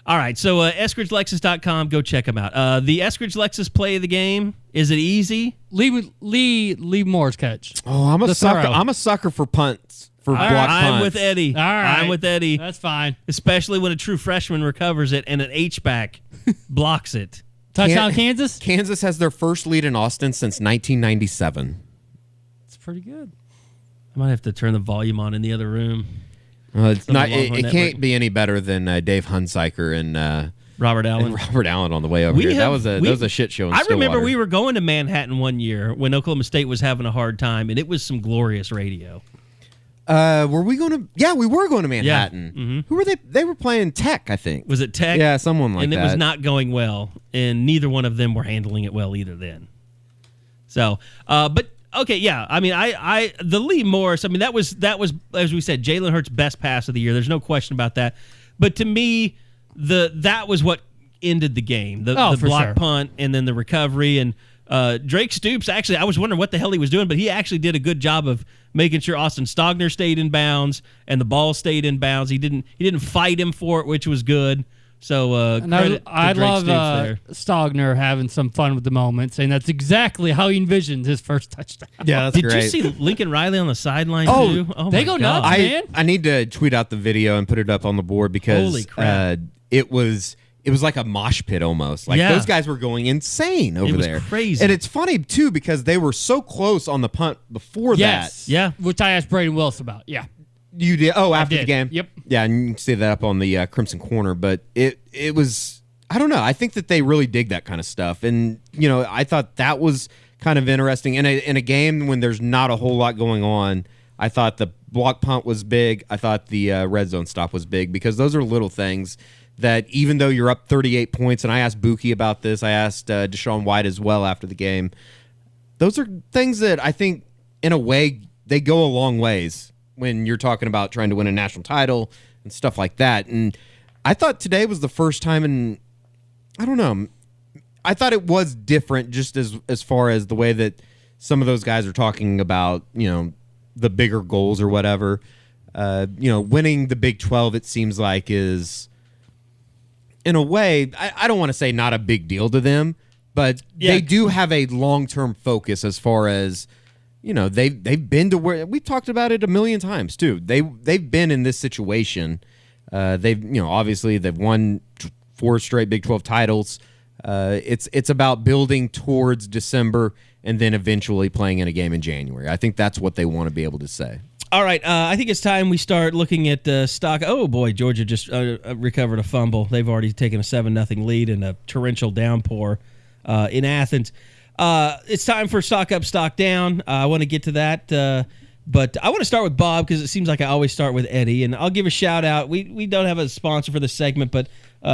All right, so EskridgeLexus.com, go check them out. The Eskridge Lexus play of the game, is it easy? Lee Moore's catch. Oh, I'm a sucker. Thorough. I'm a sucker for punts, for block punts. I'm with Eddie. All right. I'm with Eddie. That's fine. Especially when a true freshman recovers it and an H-back blocks it. Touchdown, Kansas? Kansas has their first lead in Austin since 1997. It's pretty good. I might have to turn the volume on in the other room. It's not. Longhorn It Network. can't be any better than Dave Hunziker and Robert Allen. On the way over here. That was a shit show. In I remember Stillwater. we were going to Manhattan one year when Oklahoma State was having a hard time, and it was some glorious radio. Were we going to? Yeah, we were going to Manhattan. Yeah. Mm-hmm. Who were they? They were playing Tech, I think. Was it Tech? Yeah, someone like that. And it was not going well, and neither one of them were handling it well either then. So, but okay, yeah. I mean, I the Lee Morris. I mean, that was as we said, Jalen Hurts' best pass of the year. There's no question about that. But to me, that was what ended the game. The block punt and then the recovery and Drake Stoops. Actually, I was wondering what the hell he was doing, but he actually did a good job of making sure Austin Stogner stayed in bounds and the ball stayed in bounds. He didn't fight him for it, which was good. So I love Stogner having some fun with the moment, saying that's exactly how he envisioned his first touchdown. Yeah, that's Did great. you see Lincoln Riley on the sideline too? Oh, they my go God. nuts, man. I need to tweet out the video and put it up on the board because Holy crap. It was like a mosh pit almost. Like those guys were going insane over there. Crazy. And it's funny too because they were so close on the punt before that. Yeah. Which I asked Braden Willis about. Yeah. You did? Oh, after the game? Yep. Yeah, and you can see that up on the Crimson Corner. But it was, I don't know. I think that they really dig that kind of stuff. And, I thought that was kind of interesting. In a game when there's not a whole lot going on, I thought the block punt was big. I thought the red zone stop was big because those are little things that even though you're up 38 points, and I asked Buki about this, I asked Deshaun White as well after the game, those are things that I think, in a way, they go a long ways when you're talking about trying to win a national title and stuff like that. And I thought today was the first time in, I don't know, I thought it was different just as far as the way that some of those guys are talking about, the bigger goals or whatever. Winning the Big 12, it seems like, is, in a way, I don't want to say not a big deal to them, but they do have a long-term focus as far as, they've been to where we've talked about it a million times too. They've been in this situation. They've obviously they've won 4 straight Big 12 titles. It's about building towards December and then eventually playing in a game in January. I think that's what they want to be able to say. All right, I think it's time we start looking at stock. Oh boy, Georgia just recovered a fumble. They've already taken a 7-0 lead in a torrential downpour in Athens. It's time for stock up, stock down. I want to get to that, but I want to start with Bob because it seems like I always start with Eddie, and I'll give a shout out. We don't have a sponsor for this segment, but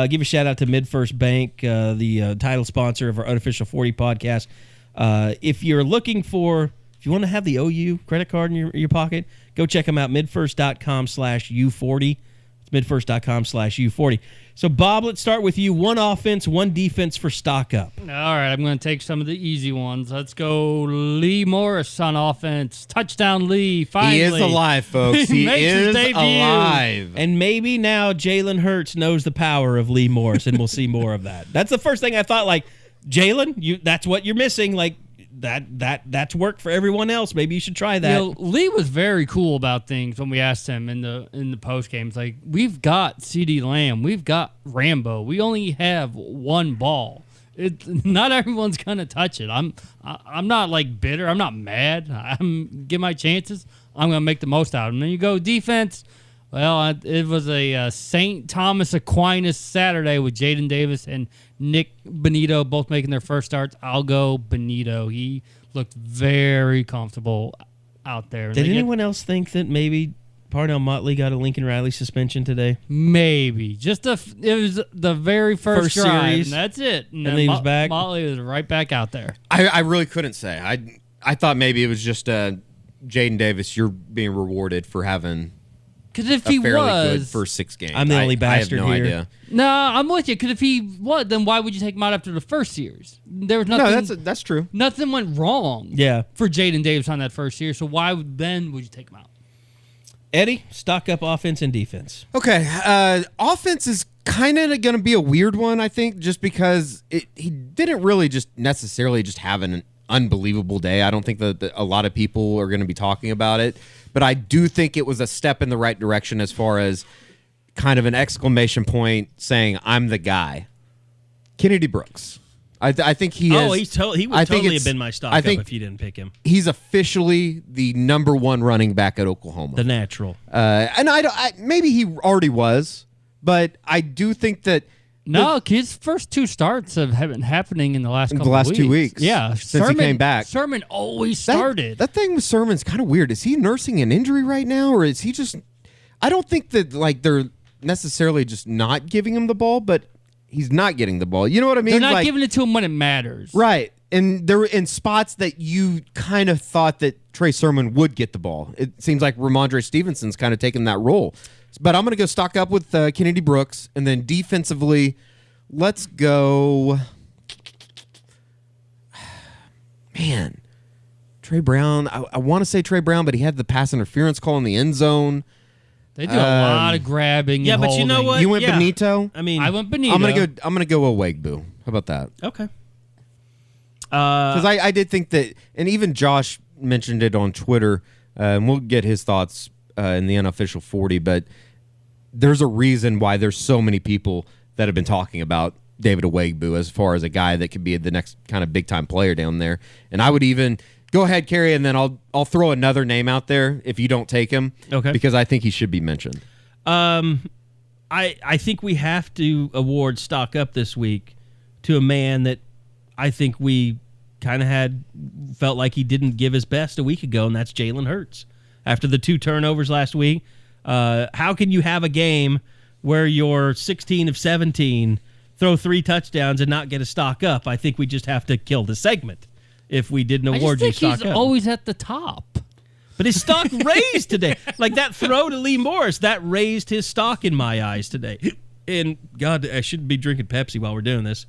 give a shout out to MidFirst Bank, the title sponsor of our Unofficial 40 podcast. If you're looking for, if you want to have the OU credit card in your pocket, go check them out, midfirst.com/U40. It's midfirst.com/U40. So, Bob, let's start with you. 1 offense, 1 defense for stock up. All right, I'm going to take some of the easy ones. Let's go Lee Morris on offense. Touchdown, Lee. Finally. He is alive, folks. He is alive. And maybe now Jalen Hurts knows the power of Lee Morris, and we'll see more of that. That's the first thing I thought, like, Jalen, that's what you're missing. Like, that's worked for everyone else. Maybe you should try that. Lee was very cool about things when we asked him in the post games. Like, we've got CeeDee Lamb, we've got Rambo. We only have 1 ball. Not everyone's gonna touch it. I'm not like bitter. I'm not mad. I'm give my chances. I'm gonna make the most out of them. Then you go defense. Well, it was a St. Thomas Aquinas Saturday with Jaden Davis and Nick Benito both making their first starts. I'll go Benito. He looked very comfortable out there. Did anyone else think that maybe Parnell Motley got a Lincoln Riley suspension today? Maybe. It was the very first drive, series. and that's it. And then he was back? Motley was right back out there. I really couldn't say. I thought maybe it was just Jaden Davis, you're being rewarded for having Because if he fairly good was, first 6 games. I'm the only bastard I have no here. idea. no, I'm with you. Because if he was, then why would you take him out after the first series? There was nothing. No, that's true. Nothing went wrong. Yeah. For Jaden Davis on that first year. So why then would you take him out? Eddie, stock up offense and defense. Okay, offense is kind of going to be a weird one, I think, just because he didn't really just necessarily just have an unbelievable day. I don't think that a lot of people are going to be talking about it, but I do think it was a step in the right direction as far as kind of an exclamation point saying, I'm the guy. Kennedy Brooks. I think he is. Oh, he would totally have been my stock up if you didn't pick him. He's officially the number 1 running back at Oklahoma. The natural. And maybe he already was, but I do think that No, his first 2 starts have been happening in the last couple last weeks. 2 weeks. Yeah, since he came back. Sermon always started. That thing with Sermon's kind of weird. Is he nursing an injury right now, or is he just? I don't think that they're necessarily just not giving him the ball, but he's not getting the ball. You know what I mean? They're not giving it to him when it matters. Right. And they're in spots that you kind of thought that Trey Sermon would get the ball. It seems like Ramondre Stevenson's kind of taking that role. But I'm going to go stock up with Kennedy Brooks. And then defensively, let's go. Man, Trey Brown. I want to say Trey Brown, but he had the pass interference call in the end zone. They do a lot of grabbing. Yeah, and but you know holding. what? You went Yeah. Benito? I mean, I went Benito. I'm gonna go Awegbu. How about that? Okay. Because I did think that, and even Josh mentioned it on Twitter, and we'll get his thoughts in the unofficial 40, but there's a reason why there's so many people that have been talking about David Awegbu as far as a guy that could be the next kind of big-time player down there. And I would even go ahead, Carey, and then I'll throw another name out there if you don't take him. Okay. Because I think he should be mentioned. I think we have to award stock up this week to a man that I think we kind of felt like he didn't give his best a week ago, and that's Jalen Hurts. After the 2 turnovers last week, how can you have a game where you're 16 of 17, throw 3 touchdowns, and not get a stock up? I think we just have to kill the segment if we didn't award you stock he's up. always at the top. But his stock raised today. Like that throw to Lee Morris, that raised his stock in my eyes today. And God, I shouldn't be drinking Pepsi while we're doing this.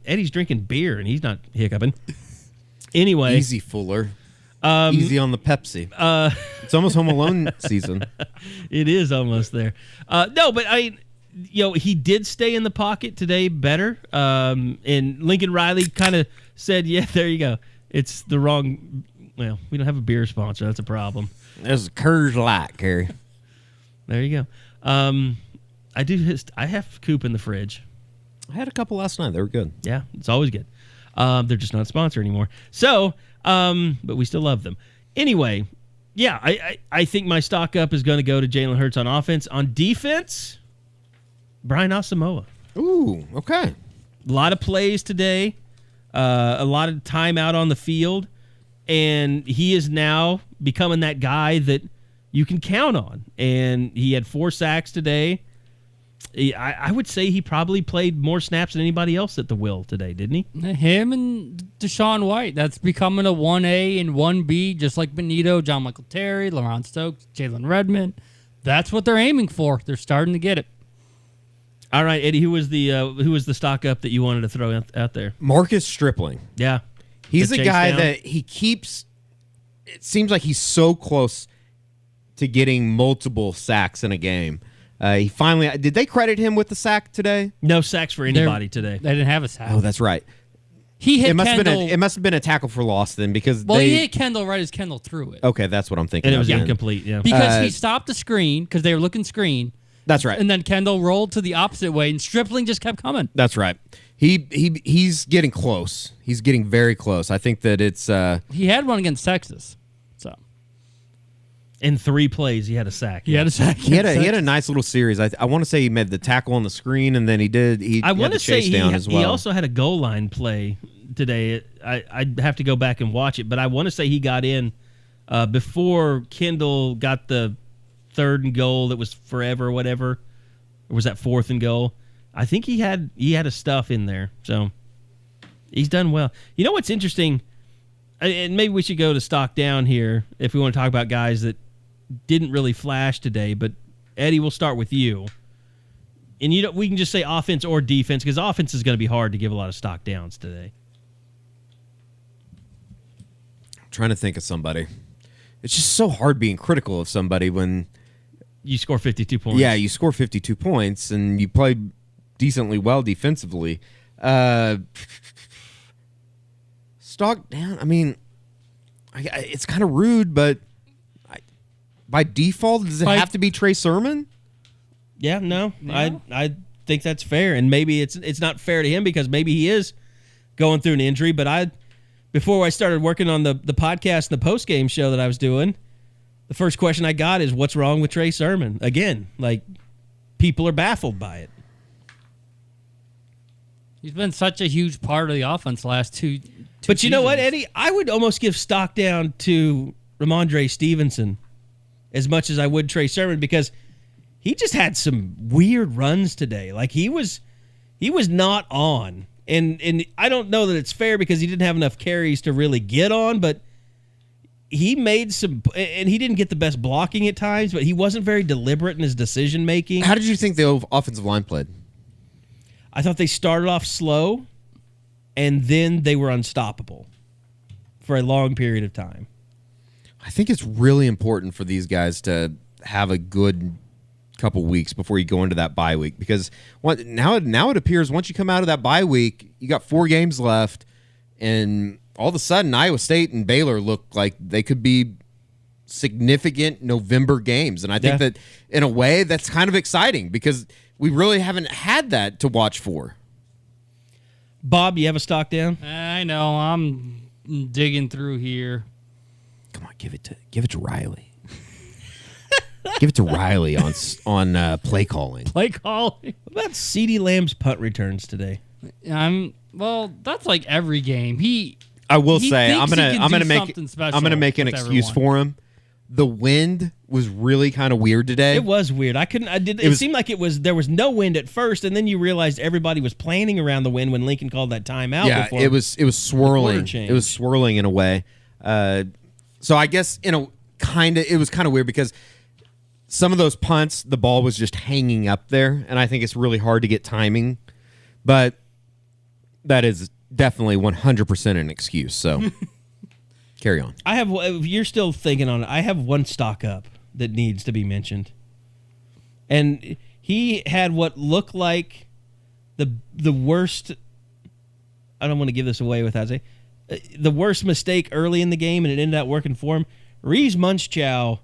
Eddie's drinking beer and he's not hiccuping. Anyway, Easy, Fuller. Easy on the Pepsi. It's almost Home Alone season. It is almost there. No, but he did stay in the pocket today better. And Lincoln Riley kind of said, "Yeah, there you go. It's the wrong." Well, we don't have a beer sponsor. That's a problem. There's a Coors Light, Carey. There you go. I have Coop in the fridge. I had a couple last night. They were good. Yeah, it's always good. They're just not a sponsor anymore. So, but we still love them. Anyway, yeah, I think my stock up is going to go to Jalen Hurts on offense. On defense, Brian Asamoah. Ooh, okay. A lot of plays today. A lot of time out on the field. And he is now becoming that guy that you can count on. And he had 4 sacks today. I would say he probably played more snaps than anybody else at the Will today, didn't he? Him and Deshaun White. That's becoming a 1A and 1B, just like Benito, John Michael Terry, LaRon Stokes, Jalen Redmond. That's what they're aiming for. They're starting to get it. All right, Eddie, who was the stock up that you wanted to throw out there? Marcus Stripling. Yeah. He's The a chase guy down? that he keeps. It seems like he's so close to getting multiple sacks in a game. He finally did. They credit him with the sack today? No sacks for anybody today. They didn't have a sack. Oh, that's right. He hit It must Kendall. have been a tackle for loss then because He hit Kendall right as Kendall threw it. Okay, that's what I'm thinking. And it was of then. incomplete, yeah. Because he stopped the screen because they were looking screen. That's right. And then Kendall rolled to the opposite way, and Stripling just kept coming. That's right. He's getting close. He's getting very close. I think that it's. He had one against Texas. So In 3 plays, he had a sack. he had a sack. He had a nice little series. I want to say he made the tackle on the screen, and then he I had want the to say chase down as well. he also had a goal line play today. I'd have to go back and watch it, but I want to say he got in before Kendall got the 3rd and goal that was forever or whatever. Or was that 4th and goal? I think he had a stuff in there, so he's done well. You know what's interesting? And maybe we should go to stock down here if we want to talk about guys that didn't really flash today. But Eddie, we'll start with you. And we can just say offense or defense because offense is going to be hard to give a lot of stock downs today. I'm trying to think of somebody. It's just so hard being critical of somebody when you score 52 points. Yeah, you score 52 points and you played decently well defensively. Stock down. I mean, it's kind of rude, but by default, does it have to be Trey Sermon? Yeah, no. I think that's fair, and maybe it's not fair to him because maybe he is going through an injury. But before I started working on the podcast and the post-game show that I was doing, the first question I got is, what's wrong with Trey Sermon? Again, like, people are baffled by it. He's been such a huge part of the offense last two But you know what, seasons. Eddie? I would almost give stock down to Ramondre Stevenson as much as I would Trey Sermon because he just had some weird runs today. Like, he was not on. And I don't know that it's fair because he didn't have enough carries to really get on, but he made some, and he didn't get the best blocking at times, but he wasn't very deliberate in his decision making. How did you think the offensive line played? I thought they started off slow, and then they were unstoppable for a long period of time. I think it's really important for these guys to have a good couple weeks before you go into that bye week because now it appears once you come out of that bye week, you got 4 games left, and all of a sudden Iowa State and Baylor look like they could be significant November games. And I think that in a way that's kind of exciting because we really haven't had that to watch for. Bob, you have a stock down? I know. I'm digging through here. Come on, give it to Riley. Give it to Riley on play calling. Play calling. What about CeeDee Lamb's punt returns today? Well, that's like every game. I will say I'm gonna make an excuse for him. The wind was really kind of weird today. It was weird. It seemed like there was no wind at first, and then you realized everybody was planning around the wind when Lincoln called that timeout. Yeah, it was swirling. It was swirling in a way. So I guess it was kind of weird because some of those punts, the ball was just hanging up there, and I think it's really hard to get timing. But that is definitely 100% an excuse. So carry on. If you're still thinking on it, I have one stock up that needs to be mentioned. And he had what looked like the worst, I don't want to give this away without saying, the worst mistake early in the game, and it ended up working for him. Reese Munchchow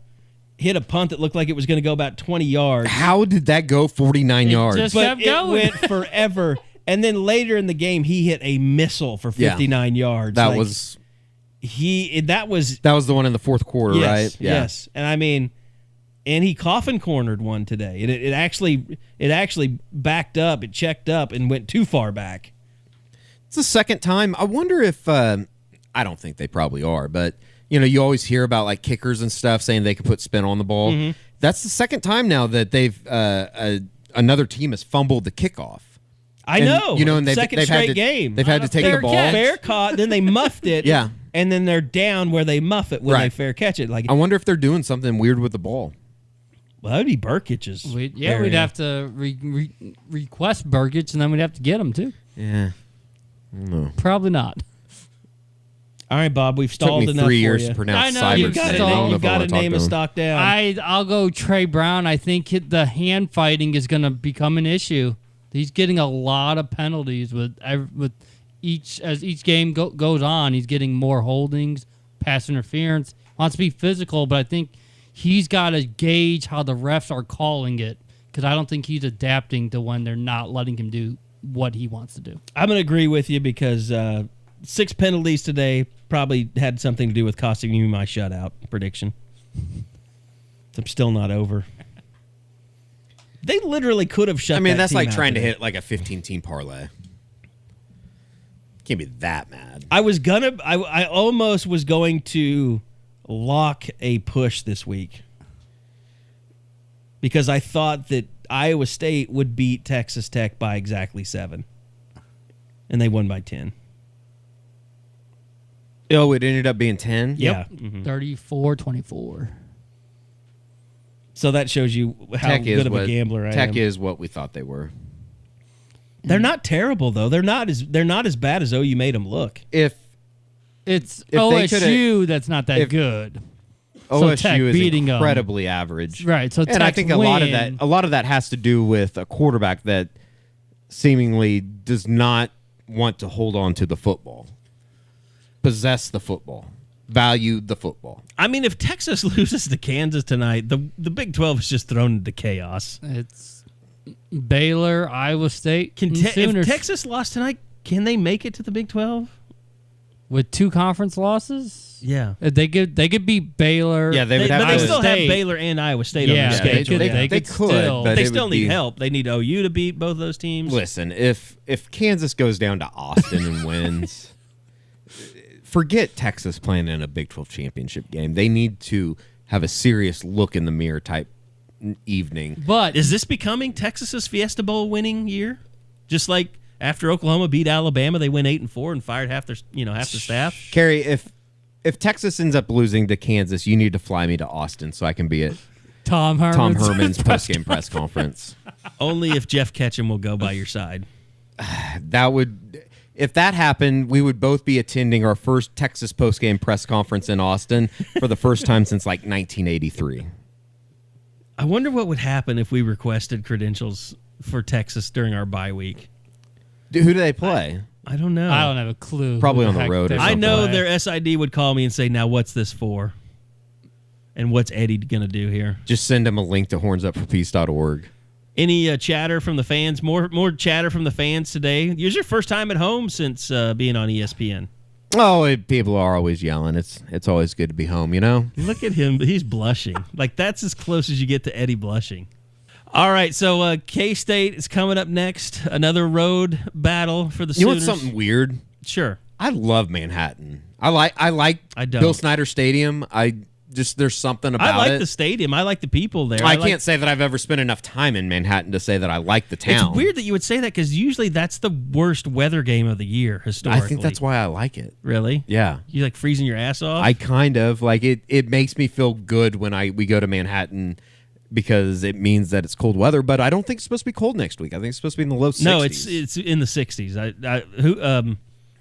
hit a punt that looked like it was going to go about 20 yards. How did that go 49 yards? But it went forever. And then later in the game, he hit a missile for 59 yards. That was the one in the fourth quarter, right? Yeah. Yes. And I mean, and he coffin cornered one today. And it actually backed up, it checked up and went too far back. It's the second time. I wonder if I don't think they probably are, but you always hear about like kickers and stuff saying they could put spin on the ball. Mm-hmm. That's the second time now that they've another team has fumbled the kickoff. I know. And they've had to, game. They've had to take the ball. Fair caught, then they muffed it. Yeah. And then they're down where they muff it when they fair catch it. Like, I wonder if they're doing something weird with the ball. Well, that would be Burkich's. We'd have to request Burkich, and then we'd have to get them too. Yeah. No. Probably not. All right, Bob, we've stalled enough for you. 3 years to pronounce cyber. You've got to name a stock down. I'll go Trey Brown. I think the hand fighting is going to become an issue. He's getting a lot of penalties with each game goes on. He's getting more holdings, pass interference. Wants to be physical, but I think he's got to gauge how the refs are calling it because I don't think he's adapting to when they're not letting him do what he wants to do. I'm going to agree with you because 6 penalties today probably had something to do with costing you my shutout prediction. I'm still not over. They literally could have shut. That's like trying to hit like a 15-team parlay. Can't be that mad. I almost was going to lock a push this week because I thought that Iowa State would beat Texas Tech by exactly 7. And they won by 10. Oh, it ended up being 10? Yeah. 34-24. So that shows you how Tech good of a gambler I am. Tech is what we thought they were. They're not terrible though. They're not as bad as OU made them look. If It's they OSU that's not that good. So Tech OSU is beating 'em. incredibly average. Right, so and I Tech's think a lot of that has to do with a quarterback that seemingly does not want to hold on to the football, possess the football, value the football. I mean, if Texas loses to Kansas tonight, the Big 12 is just thrown into chaos. It's Baylor, Iowa State, and If Sooners. Texas lost tonight, can they make it to the Big 12? With 2 conference losses? Yeah. They could beat Baylor. Yeah, they would have But they to- still have State. Baylor and Iowa State Yeah, on their they schedule. could- Yeah. they They could could, still- but They it still would need be- help. They need OU to beat both those teams. Listen, if Kansas goes down to Austin and wins, forget Texas playing in a Big 12 championship game. They need to have a serious look in the mirror type evening. But Is this becoming Texas's Fiesta Bowl winning year? Just like after Oklahoma beat Alabama, they went 8-4 and fired half the staff. Carey, if Texas ends up losing to Kansas, you need to fly me to Austin so I can be at Tom Tom Herman's postgame press conference. Only if Jeff Ketchum will go by your side. If that happened, we would both be attending our first Texas postgame press conference in Austin for the first time since like 1983. I wonder what would happen if we requested credentials for Texas during our bye week. Who do they play? I don't know. I don't have a clue. Probably who on the heck road or they're I something. know gonna play. their SID would call me and say, "Now what's this for?" And what's Eddie going to do here? Just send them a link to hornsupforpeace.org. Any chatter from the fans? More chatter from the fans today. It was your first time at home since being on ESPN. Oh, people are always yelling. It's always good to be home, you know? Look at him. He's blushing. Like, that's as close as you get to Eddie blushing. All right, so K-State is coming up next. Another road battle for the Sooners. You want something weird? Sure. I love Manhattan. I like I don't. Bill Snyder Stadium. There's something about it. I like the stadium. I like the people there. I can't say that I've ever spent enough time in Manhattan to say that I like the town. It's weird that you would say that because usually that's the worst weather game of the year historically. I think that's why I like it. Really? Yeah. You like freezing your ass off? I kind of like it. It makes me feel good when we go to Manhattan because it means that it's cold weather. But I don't think it's supposed to be cold next week. I think it's supposed to be in the low 60s. No, it's in the 60s.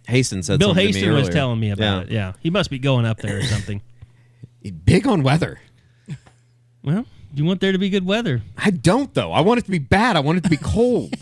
Hastings said Bill something to me Hastings was earlier. telling me about it. Yeah, he must be going up there or something. Big on weather. Well, you want there to be good weather, I don't though. I want it to be bad. I want it to be cold.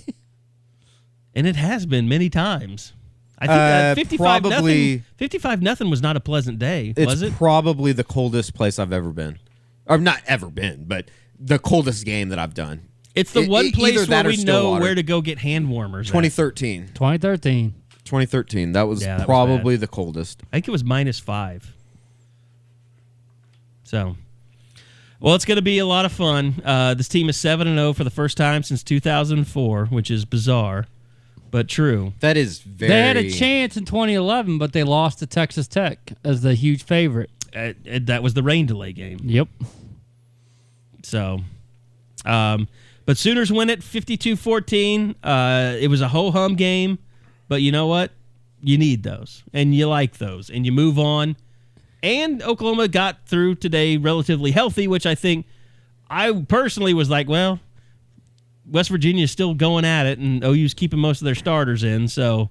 and it has been many times. I think 55 probably- 55-0 was not a pleasant day, was It's it? probably the coldest place I've ever been. Or not ever been, but the coldest game that I've done. It's the one either place where that or we know Stillwater. where to go get hand warmers. at. 2013. 2013. 2013. That was Yeah, that was probably bad. the coldest. I think it was -5. So, well, it's going to be a lot of fun. This team is 7-0 for the first time since 2004, which is bizarre, but true. That is very... They had a chance in 2011, but they lost to Texas Tech as the huge favorite. That was the rain delay game. Yep. So, but Sooners win it 52-14. It was a ho-hum game, but you know what? You need those, and you like those, and you move on. And Oklahoma got through today relatively healthy, which I think I personally was like, well, West Virginia is still going at it, and OU's keeping most of their starters in, so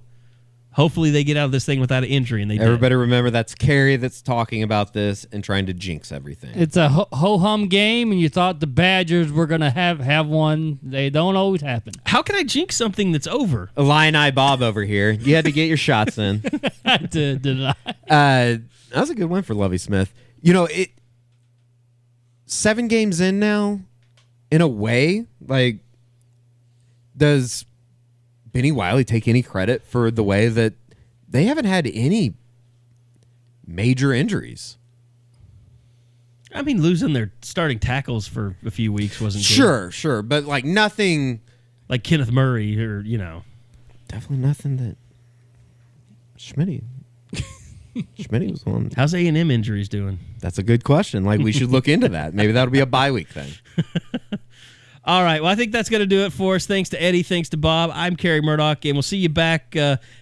hopefully they get out of this thing without an injury, and they Everybody remember that's Carey that's talking about this and trying to jinx everything. It's a ho-hum game, and you thought the Badgers were going to have one. They don't always happen. How can I jinx something that's over? Illini Bob over here. You had to get your shots in. I did I? That was a good win for Lovie Smith. You know, 7 games in now, in a way, like, does Benny Wiley take any credit for the way that they haven't had any major injuries? I mean, losing their starting tackles for a few weeks wasn't good. Sure, but like nothing like Kenneth Murray or, definitely nothing that Schmitty was one. How's A&M injuries doing? That's a good question. Like, we should look into that. Maybe that'll be a bye week thing. All right. Well, I think that's going to do it for us. Thanks to Eddie. Thanks to Bob. I'm Carey Murdoch, and we'll see you back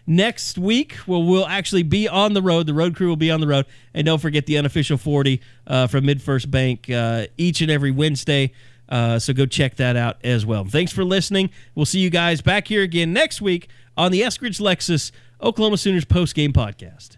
next week. We'll actually be on the road. The road crew will be on the road. And don't forget the unofficial 40 from MidFirst Bank each and every Wednesday. So go check that out as well. Thanks for listening. We'll see you guys back here again next week on the Eskridge Lexus Oklahoma Sooners postgame podcast.